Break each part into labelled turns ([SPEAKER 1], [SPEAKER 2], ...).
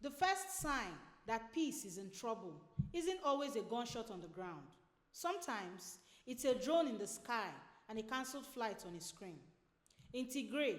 [SPEAKER 1] The first sign that peace is in trouble isn't always a gunshot on the ground. Sometimes it's a drone in the sky and a cancelled flight on a screen. In Tigray,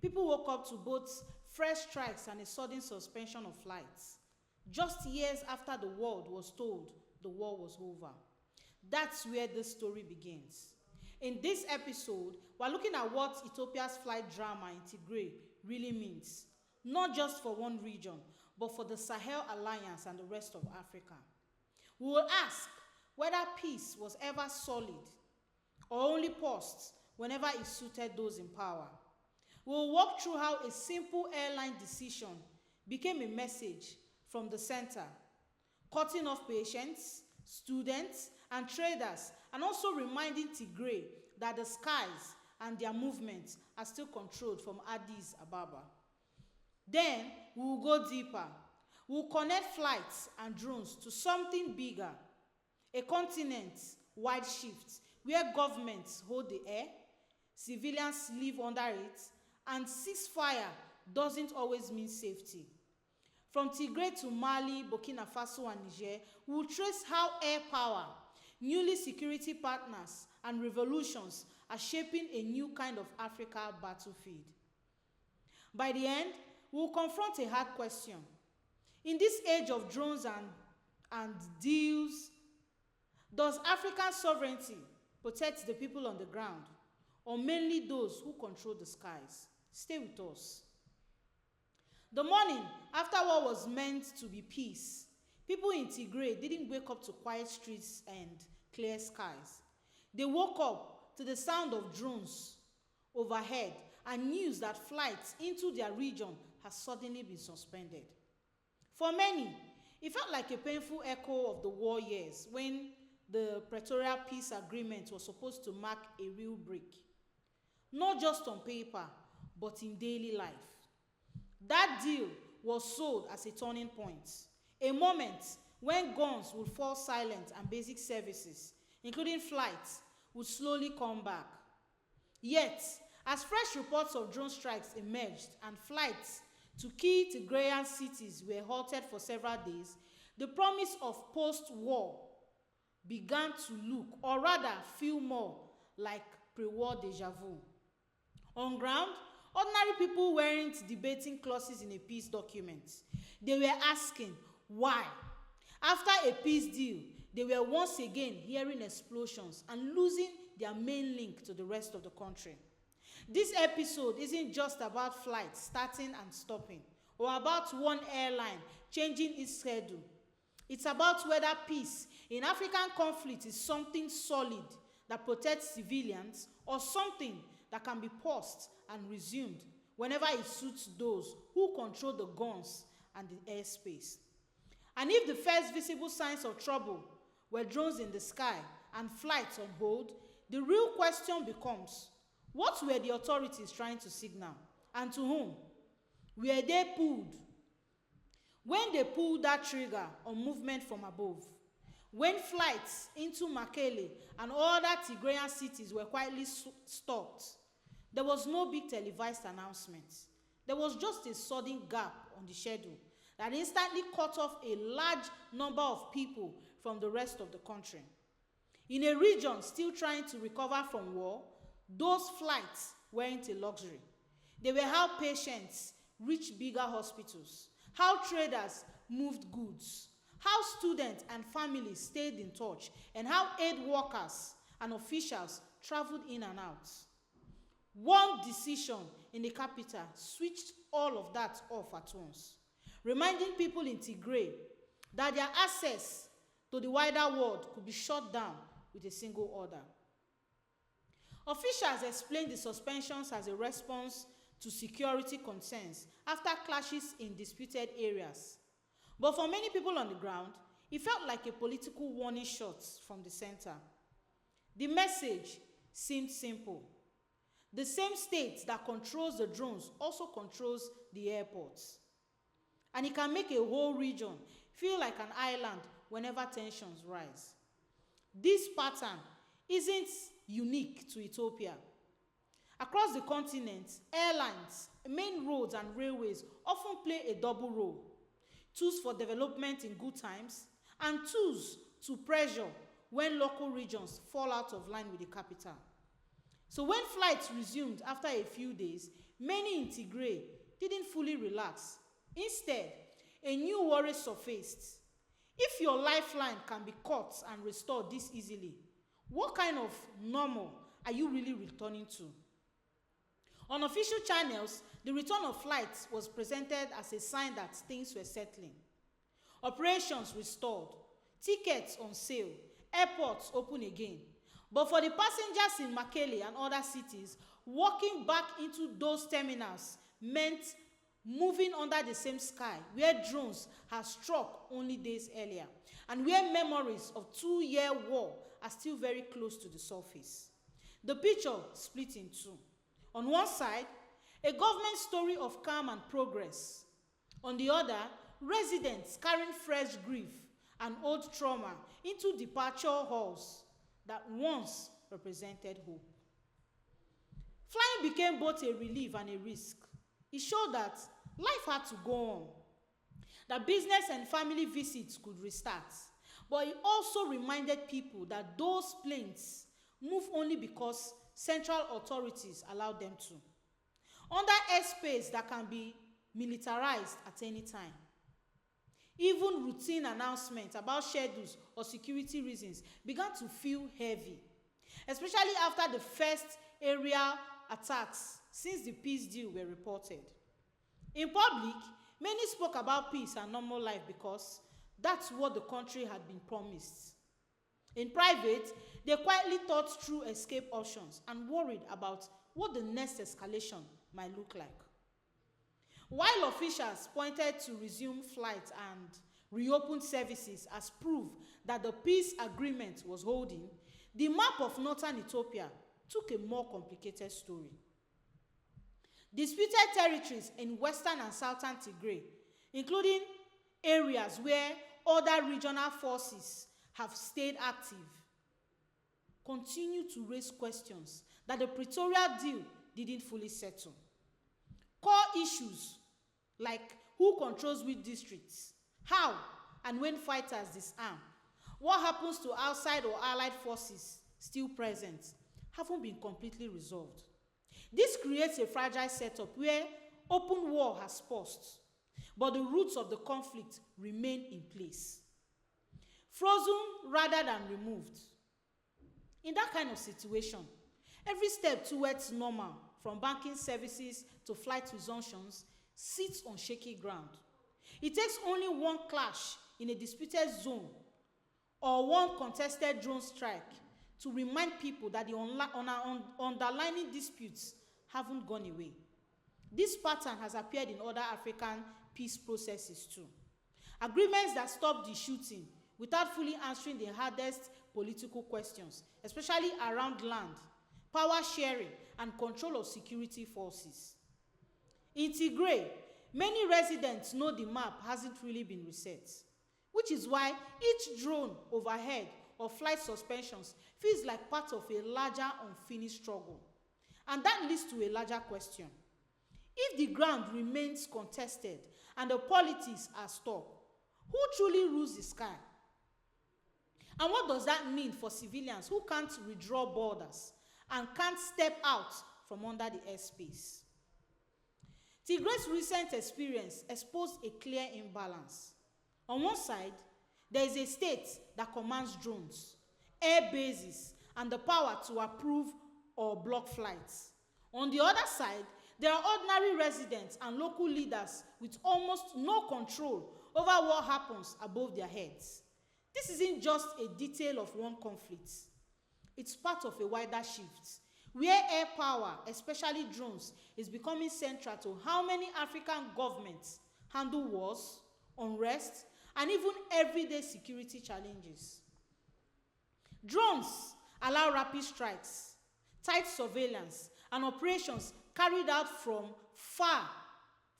[SPEAKER 1] people woke up to both fresh strikes and a sudden suspension of flights, just years after the world was told the war was over. That's where this story begins. In this episode, we're looking at what Ethiopia's flight drama in Tigray really means, not just for one region, but for the Sahel Alliance and the rest of Africa. We will ask whether peace was ever solid or only paused whenever it suited those in power. We will walk through how a simple airline decision became a message from the center, cutting off patients, students, and traders, and also reminding Tigray that the skies and their movements are still controlled from Addis Ababa. Then we will go deeper. We will connect flights and drones to something bigger, a continent-wide shift where governments hold the air, civilians live under it, and ceasefire doesn't always mean safety. From Tigray to Mali, Burkina Faso, and Niger, we will trace how air power, newly security partners, and revolutions are shaping a new kind of Africa battlefield. By the end, we will confront a hard question. In this age of drones and deals, does African sovereignty protect the people on the ground, or mainly those who control the skies? Stay with us. The morning after what was meant to be peace, people in Tigray didn't wake up to quiet streets and clear skies. They woke up to the sound of drones overhead and news that flights into their region has suddenly been suspended. For many, it felt like a painful echo of the war years when the Pretoria Peace Agreement was supposed to mark a real break, not just on paper, but in daily life. That deal was sold as a turning point, a moment when guns would fall silent and basic services, including flights, would slowly come back. Yet, as fresh reports of drone strikes emerged and flights to key Tigray'S cities were halted for several days, the promise of post-war began to look, or rather feel more like pre-war deja vu. On ground, ordinary people weren't debating clauses in a peace document. They were asking why. After a peace deal, they were once again hearing explosions and losing their main link to the rest of the country. This episode isn't just about flights starting and stopping, or about one airline changing its schedule. It's about whether peace in African conflict is something solid that protects civilians, or something that can be paused and resumed whenever it suits those who control the guns and the airspace. And if the first visible signs of trouble were drones in the sky and flights on hold, the real question becomes, what were the authorities trying to signal, and to whom? Were they pulled? When they pulled that trigger on movement from above, when flights into Mekelle and other Tigrayan cities were quietly stopped, there was no big televised announcement. There was just a sudden gap on the schedule that instantly cut off a large number of people from the rest of the country. In a region still trying to recover from war, those flights weren't a luxury. They were how patients reached bigger hospitals, how traders moved goods, how students and families stayed in touch, and how aid workers and officials traveled in and out. One decision in the capital switched all of that off at once, reminding people in Tigray that their access to the wider world could be shut down with a single order. Officials explained the suspensions as a response to security concerns after clashes in disputed areas. But for many people on the ground, it felt like a political warning shot from the center. The message seemed simple. The same state that controls the drones also controls the airports. And it can make a whole region feel like an island whenever tensions rise. This pattern isn't unique to Ethiopia. Across the continent, airlines, main roads, and railways often play a double role. tools for development in good times, and tools to pressure when local regions fall out of line with the capital. So when flights resumed after a few days, many in Tigray didn't fully relax. Instead, a new worry surfaced. If your lifeline can be cut and restored this easily, what kind of normal are you really returning to? On official channels, the return of flights was presented as a sign that things were settling. Operations restored, tickets on sale, airports open again. But for the passengers in Mekelle and other cities, walking back into those terminals meant moving under the same sky where drones had struck only days earlier, and where memories of 2-year war are still very close to the surface. The picture split in two. On one side, a government story of calm and progress. On the other, residents carrying fresh grief and old trauma into departure halls that once represented hope. Flying became both a relief and a risk. It showed that life had to go on, that business and family visits could restart. But it also reminded people that those planes move only because central authorities allowed them to, under airspace that can be militarized at any time. Even routine announcements about schedules or security reasons began to feel heavy, especially after the first aerial attacks since the peace deal were reported. In public, many spoke about peace and normal life because that's what the country had been promised. In private, they quietly thought through escape options and worried about what the next escalation might look like. While officials pointed to resume flights and reopen services as proof that the peace agreement was holding, the map of northern Ethiopia took a more complicated story. Disputed territories in western and southern Tigray, including areas where other regional forces have stayed active, continue to raise questions that the Pretoria deal didn't fully settle. Core issues like who controls which districts, how and when fighters disarm, what happens to outside or allied forces still present, haven't been completely resolved. This creates a fragile setup where open war has paused, but the roots of the conflict remain in place, frozen rather than removed. In that kind of situation, every step towards normal, from banking services to flight resumptions, sits on shaky ground. It takes only one clash in a disputed zone or one contested drone strike to remind people that the underlying disputes haven't gone away. This pattern has appeared in other African peace processes too. Agreements that stop the shooting without fully answering the hardest political questions, especially around land, power sharing, and control of security forces. In Tigray, many residents know the map hasn't really been reset, which is why each drone overhead or flight suspensions feels like part of a larger unfinished struggle. And that leads to a larger question. If the ground remains contested and the politics are stuck, who truly rules the sky? And what does that mean for civilians who can't withdraw borders and can't step out from under the airspace? Tigray's recent experience exposed a clear imbalance. On one side, there is a state that commands drones, air bases, and the power to approve or block flights. On the other side, there are ordinary residents and local leaders with almost no control over what happens above their heads. This isn't just a detail of one conflict. It's part of a wider shift, where air power, especially drones, is becoming central to how many African governments handle wars, unrest, and even everyday security challenges. Drones allow rapid strikes, tight surveillance, and operations carried out from far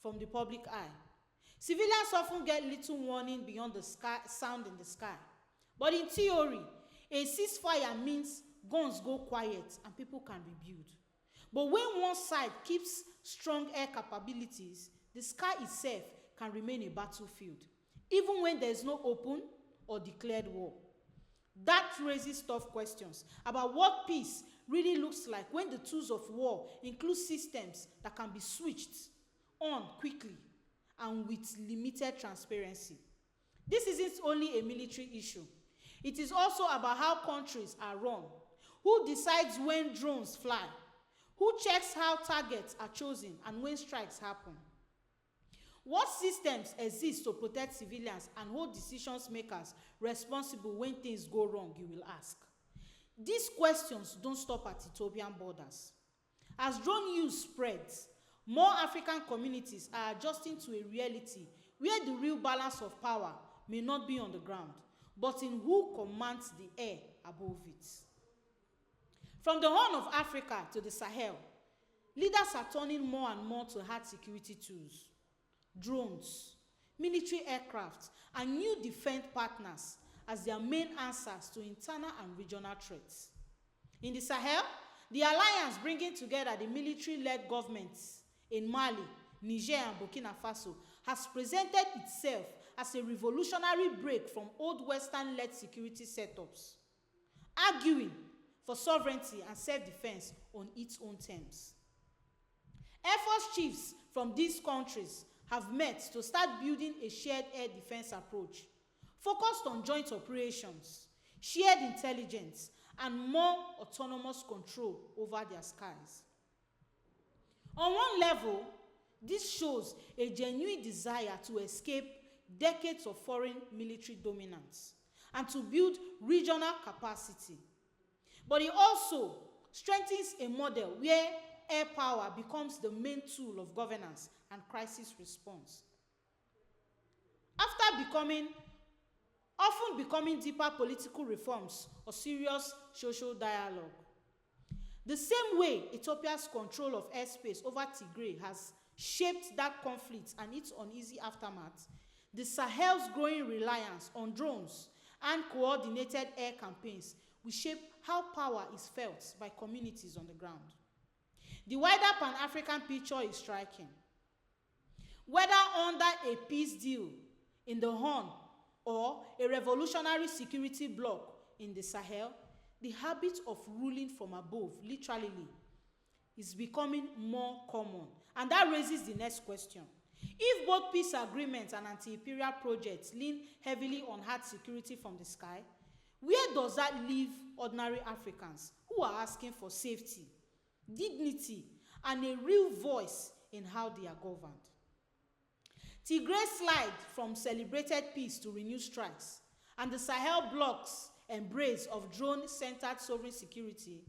[SPEAKER 1] from the public eye. Civilians often get little warning beyond the sound in the sky. But in theory, a ceasefire means guns go quiet and people can rebuild. But when one side keeps strong air capabilities, the sky itself can remain a battlefield. even when there is no open or declared war. That raises tough questions about what peace really looks like when the tools of war include systems that can be switched on quickly and with limited transparency. This isn't only a military issue. It is also about how countries are run, who decides when drones fly, who checks how targets are chosen and when strikes happen. What systems exist to protect civilians and hold decision makers responsible when things go wrong, you will ask. These questions don't stop at Ethiopian borders. As drone use spreads, more African communities are adjusting to a reality where the real balance of power may not be on the ground, but in who commands the air above it. From the Horn of Africa to the Sahel, leaders are turning more and more to hard security tools. Drones, military aircraft, and new defense partners as their main answers to internal and regional threats. In the Sahel, the alliance bringing together the military-led governments in Mali, Niger, and Burkina Faso has presented itself as a revolutionary break from old Western-led security setups, arguing for sovereignty and self-defense on its own terms. Air Force chiefs from these countries have met to start building a shared air defense approach focused on joint operations, shared intelligence, and more autonomous control over their skies. On one level, this shows a genuine desire to escape decades of foreign military dominance and to build regional capacity. But it also strengthens a model where air power becomes the main tool of governance and crisis response. After often becoming deeper political reforms or serious social dialogue. The same way Ethiopia's control of airspace over Tigray has shaped that conflict and its uneasy aftermath, the Sahel's growing reliance on drones and coordinated air campaigns will shape how power is felt by communities on the ground. The wider Pan-African picture is striking. Whether under a peace deal in the Horn or a revolutionary security bloc in the Sahel, the habit of ruling from above, literally, is becoming more common. And that raises the next question. If both peace agreements and anti-imperial projects lean heavily on hard security from the sky, where does that leave ordinary Africans who are asking for safety, dignity, and a real voice in how they are governed? Tigray's slide from celebrated peace to renewed strikes, and the Sahel bloc's embrace of drone-centered sovereign security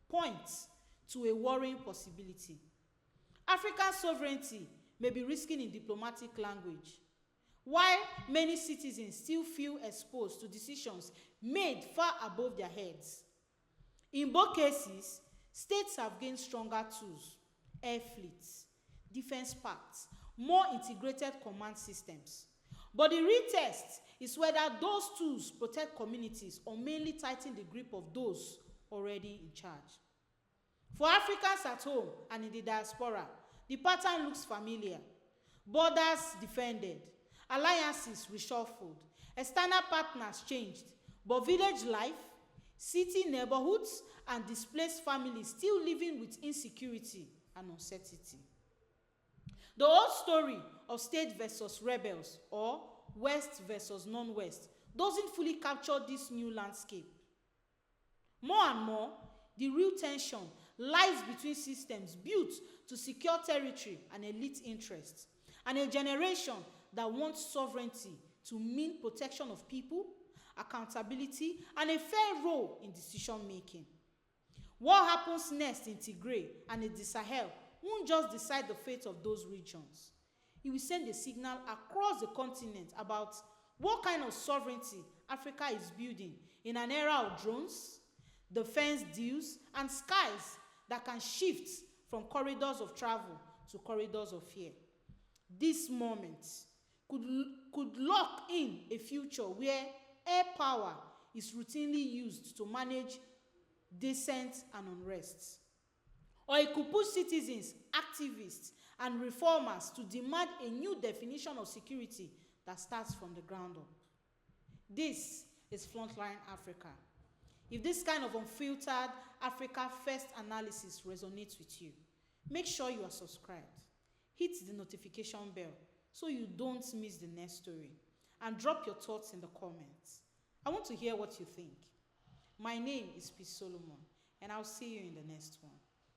[SPEAKER 1] points to a worrying possibility. African sovereignty may be risking in diplomatic language, while many citizens still feel exposed to decisions made far above their heads. In both cases, states have gained stronger tools, air fleets, defense pacts, more integrated command systems. But the real test is whether those tools protect communities or mainly tighten the grip of those already in charge. For Africans at home and in the diaspora, the pattern looks familiar. Borders defended, alliances reshuffled, external partners changed, but village life, city neighborhoods, and displaced families still living with insecurity and uncertainty. The old story of state versus rebels or West versus non-West doesn't fully capture this new landscape. More and more, the real tension lies between systems built to secure territory and elite interests, and a generation that wants sovereignty to mean protection of people, accountability, and a fair role in decision-making. What happens next in Tigray and in the Sahel won't just decide the fate of those regions. It will send a signal across the continent about what kind of sovereignty Africa is building in an era of drones, defense deals, and skies that can shift from corridors of travel to corridors of fear. This moment could lock in a future where air power is routinely used to manage dissent and unrest. Or it could push citizens, activists, and reformers to demand a new definition of security that starts from the ground up. This is Frontline Africa. If this kind of unfiltered Africa First analysis resonates with you, make sure you are subscribed. Hit the notification bell so you don't miss the next story. And drop your thoughts in the comments. I want to hear what you think. My name is Peace Solomon, and I'll see you in the next one.